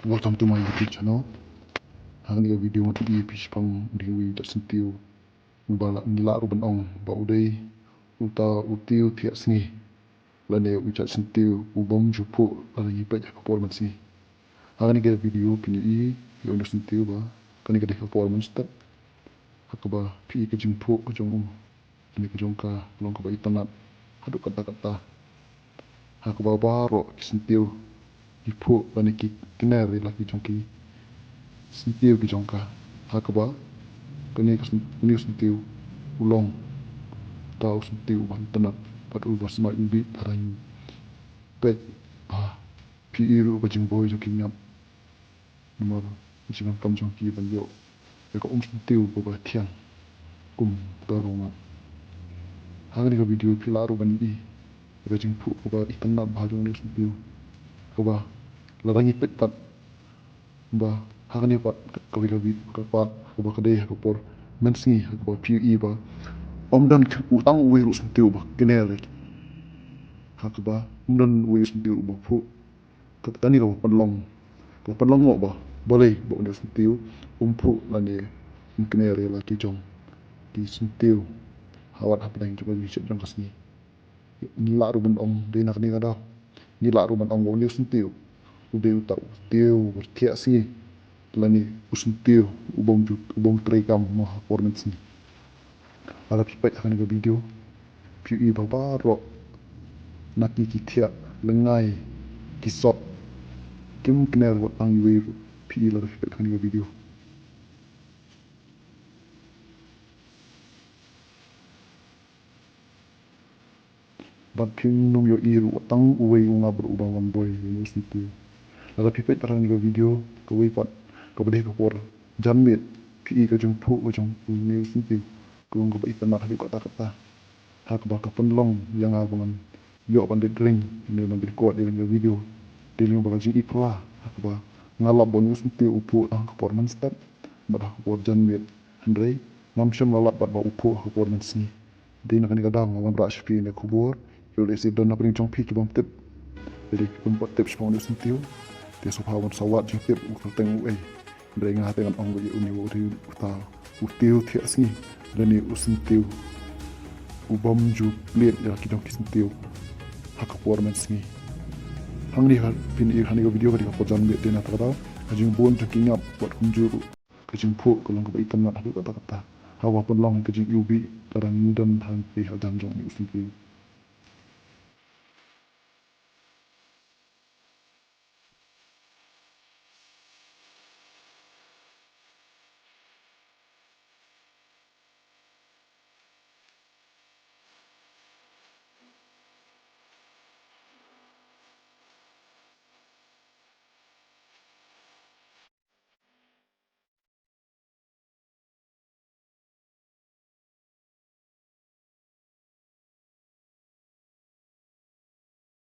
Welcome to my YouTube channel. Hang ni video mati i pang diwi tak sentiu. Bala nila ruban ong ba udai uta utiu tiak sini. Lane ucat sentiu ubom jupu lagi pet kapor man sini. Hang ni video pini i yo ndak sentiu ba. Kan ni kapor man step. Hakaba pi ke jumpu ke jong ni ke jongka long ka ba itanat. Haduk kata-kata. Hakaba baro sentiu ipu lani ki kenari lagi jongki sentiu ki jongka hakaba kani sentiu ulong tau sentiu ban tenat pat ubah smart ubi tarang pet pi iru ba jingboy jongki nyap nomor jingan kam jongki ban yo ko sentiu ba tiang daroma hang ni video pilaru ban i ba jingpu ba itanat ba jong ni sentiu ba larangi pet pat ba hakani pat kawi pat ba kadai hakapor mensi hakapor PE ba omdan utang uwi ru sentiu ba kenele hakaba omdan uwi sentiu ba pu katani ka padlong mo ba boleh ba ondan sentiu umpu lani kenele la ki jong ki sentiu hawat hapdang coba di jong kasni ni la ru ban ong de nak ni kada ni la ru ban ong wo sentiu udah utak tiu bertiak sih lani usun tiu ubong terekam mah performance ni ala pipet akan ke video PE babaro naki kitia lengai kisot kim kenal buat tang yue PE la pipet akan ke video bat ping num yo iru tang uwe unga berubah wan boy ini situ lalu pipet pada ni video kau pat kau boleh kapor jamit PE kau jumpu kau jom ni sini kau kau ikan nak habis kata hak bakal penlong yang abangan yo pandai drink ni nak record ni video dia ni bakal jadi pula hak ba ngalap bonus sini upu kapor man step bat kapor jamit Andre namsham lalap bat ba upu kapor man sini dia nak ni kadang orang beras pi ni kubur yo lesi dan nak ni jong pi kibam tip jadi pembuat tips mau ni sini dia subhawan sawat jengkir ukal tengok dari ngah dengan ong bagi uni wuri uta utiu tiak sini dan ni usentiu ubam ju lihat ya kita kisentiu hak performance sini hang ni pin i hani video ka pojan be dena tara ajing bon jengking up buat kunjuru kajing pu kolong ka ikan nak kata-kata hawa penlong kajing ubi tarang dan hang pi hadam jong usentiu